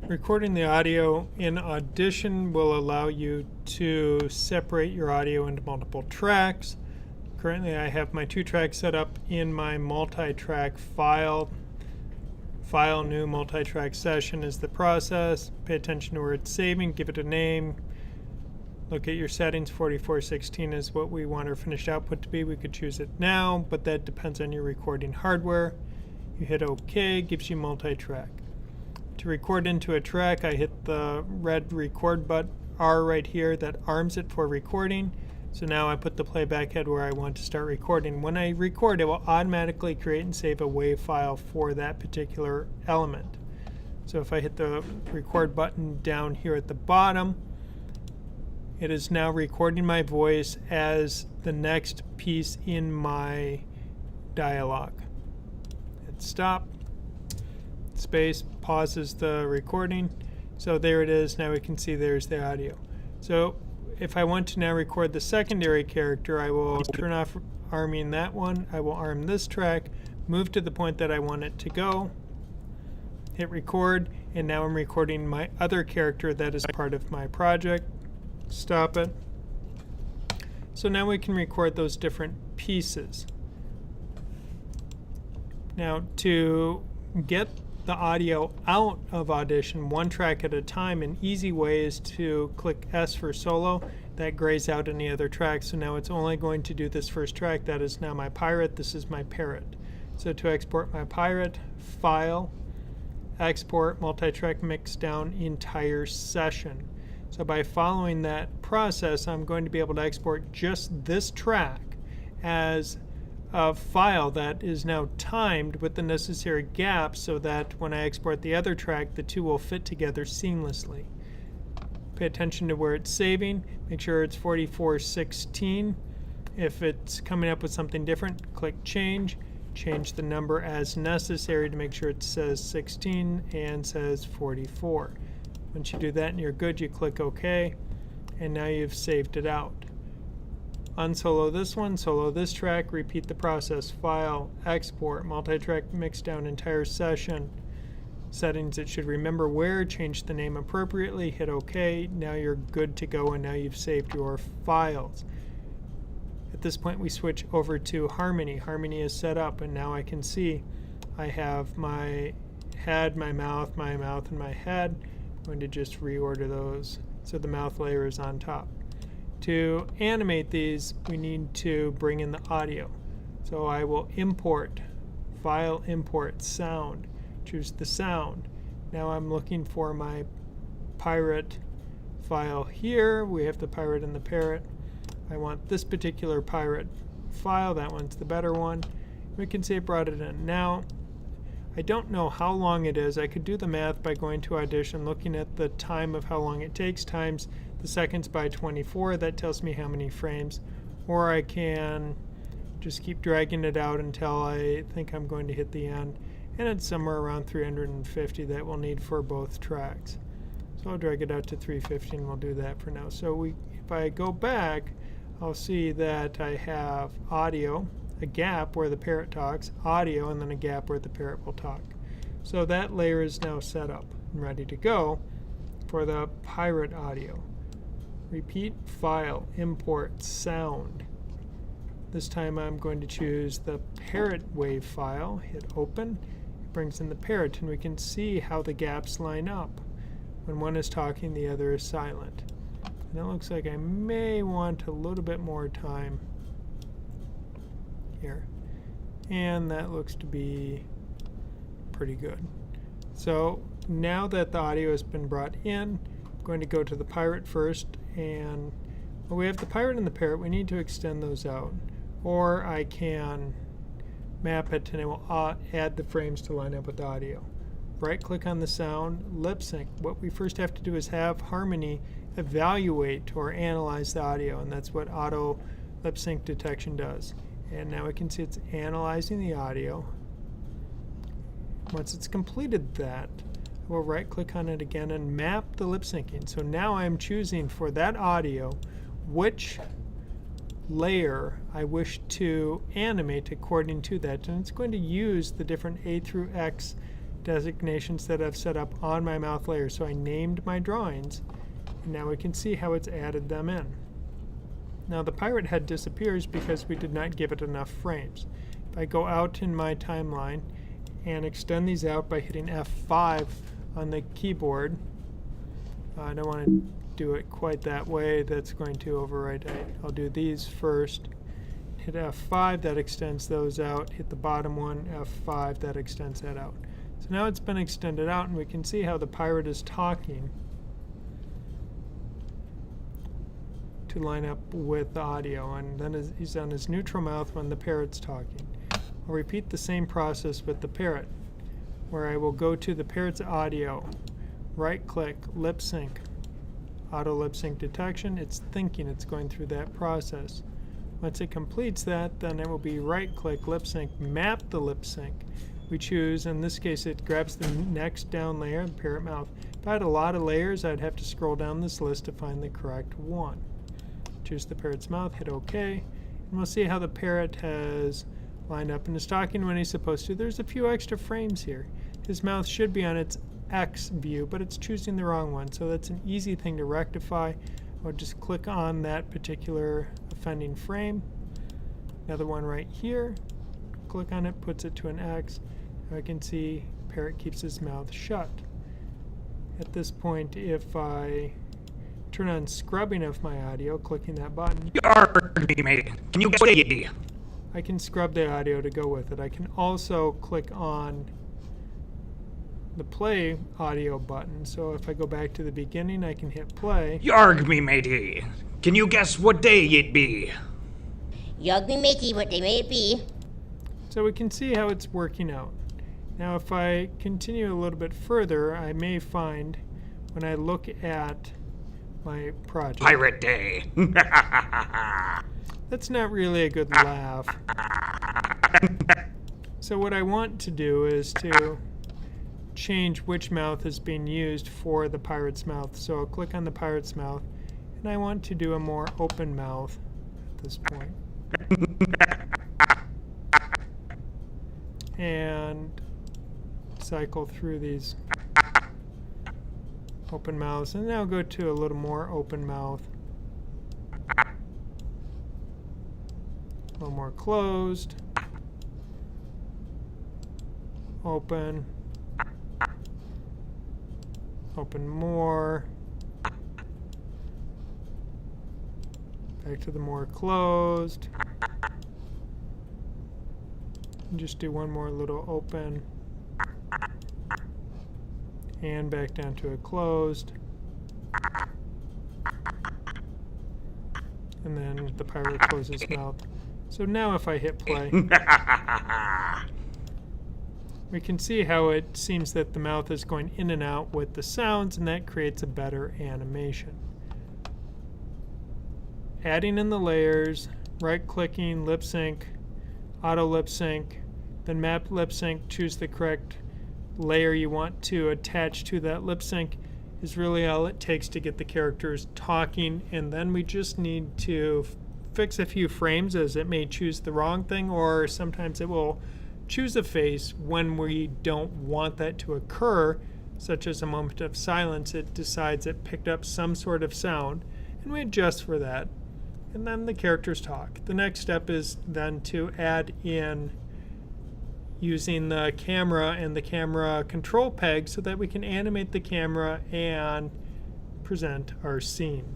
Recording the audio in Audition will allow you to separate your audio into multiple tracks. Currently I have my 2 tracks set up in my multi-track file. File new multi-track session is the process. Pay attention to where it's saving, give it a name. Look at your settings. 4416 is what we want our finished output to be. We could choose it now, but that depends on your recording hardware. You hit OK, gives you multi-track. To record into a track, I hit the red record button R right here that arms it for recording. So now I put the playback head where I want to start recording. When I record, it will automatically create and save a WAV file for that particular element. So if I hit the record button down here at the bottom, it is now recording my voice as the next piece in my dialogue. Hit stop. Space pauses the recording. So there it is. Now we can see there's the audio. So if I want to now record the secondary character, I will turn off arming that one. I will arm this track, move to the point that I want it to go, hit record, and now I'm recording my other character that is part of my project. Stop it. So now we can record those different pieces. Now to get the audio out of Audition one track at a time, an easy way is to click S for solo. That grays out any other track, so now it's only going to do this first track. That is now my pirate. This is my parrot. So to export my pirate, File, Export, Multi-Track Mix Down Entire Session. So by following that process, I'm going to be able to export just this track as a file that is now timed with the necessary gaps so that when I export the other track, the two will fit together seamlessly. Pay attention to where it's saving. Make sure it's 4416. If it's coming up with something different, click Change. Change the number as necessary to make sure it says 16 and says 44. Once you do that and you're good, you click OK, and now you've saved it out. Unsolo this one, solo this track, repeat the process. File, Export, Multi-Track Mix Down Entire Session. Settings, it should remember where, change the name appropriately, hit OK. Now you're good to go, and now you've saved your files. At this point we switch over to Harmony. Harmony is set up, and now I can see I have my head, my mouth, and my head. I'm going to just reorder those so the mouth layer is on top. To animate these, we need to bring in the audio. So I will import, File, Import, Sound. Choose the sound. Now I'm looking for my pirate file here. We have the pirate and the parrot. I want this particular pirate file. That one's the better one. We can say it brought it in. Now, I don't know how long it is. I could do the math by going to Audition, looking at the time of how long it takes times the seconds by 24. That tells me how many frames. Or I can just keep dragging it out until I think I'm going to hit the end. And it's somewhere around 350 that we'll need for both tracks. So I'll drag it out to 350 and we'll do that for now. So if I go back, I'll see that I have audio, a gap where the parrot talks, audio, and then a gap where the parrot will talk. So that layer is now set up and ready to go for the pirate audio. Repeat, File, Import, Sound. This time I'm going to choose the parrot WAV file, hit Open. It brings in the parrot, and we can see how the gaps line up. When one is talking, the other is silent. And it looks like I may want a little bit more time here. And that looks to be pretty good. So now that the audio has been brought in, I'm going to go to the pirate first, and well, we have the pirate and the parrot. We need to extend those out. Or I can map it and it will add the frames to line up with the audio. Right click on the sound, lip sync. What we first have to do is have Harmony evaluate or analyze the audio, and that's what auto lip sync detection does. And now we can see it's analyzing the audio. Once it's completed that, we'll right click on it again and map the lip syncing. So now I'm choosing for that audio which layer I wish to animate according to that, and it's going to use the different A through X designations that I've set up on my mouth layer. So I named my drawings, and now we can see how it's added them in. Now the pirate head disappears because we did not give it enough frames. If I go out in my timeline and extend these out by hitting F5 on the keyboard, I don't want to do it quite that way. That's going to overwrite. I'll do these first. Hit F5, that extends those out. Hit the bottom one, F5, that extends that out. So now it's been extended out, and we can see how the pirate is talking to line up with the audio, and then he's on his neutral mouth when the parrot's talking. I'll repeat the same process with the parrot, where I will go to the parrot's audio, right-click, lip sync, auto lip sync detection. It's thinking, it's going through that process. Once it completes that, then it will be right-click, lip sync, map the lip sync. We choose, in this case, it grabs the next down layer, the parrot mouth. If I had a lot of layers, I'd have to scroll down this list to find the correct one. Choose the parrot's mouth, hit OK, and we'll see how the parrot has lined up and is talking when he's supposed to. There's a few extra frames here. His mouth should be on its X view, but it's choosing the wrong one, so that's an easy thing to rectify. I'll just click on that particular offending frame. Another one right here. Click on it, puts it to an X. Now I can see parrot keeps his mouth shut. At this point, if I turn on scrubbing of my audio, clicking that button, Can you guess what it be? I can scrub the audio to go with it. I can also click on the play audio button. So if I go back to the beginning, I can hit play. Yarg me matey. Can you guess what day it be? Yarg me matey, what day may it be? So we can see how it's working out. Now if I continue a little bit further, I may find when I look at my project. Pirate Day. That's not really a good laugh. So what I want to do is to change which mouth is being used for the pirate's mouth. So I'll click on the pirate's mouth, and I want to do a more open mouth at this point. And cycle through these open mouths, and now go to a little more open mouth. A little more closed. Open. Open more. Back to the more closed. And just do one more little open. And back down to a closed. And then the pirate closes his mouth. So now if I hit play, we can see how it seems that the mouth is going in and out with the sounds, and that creates a better animation. Adding in the layers, right-clicking, lip sync, auto lip sync, then map lip sync, choose the correct layer you want to attach to that lip sync is really all it takes to get the characters talking, and then we just need to fix a few frames as it may choose the wrong thing, or sometimes it will choose a face when we don't want that to occur, such as a moment of silence. It decides it picked up some sort of sound, and we adjust for that, and then the characters talk. The next step is then to add in using the camera and the camera control peg so that we can animate the camera and present our scene.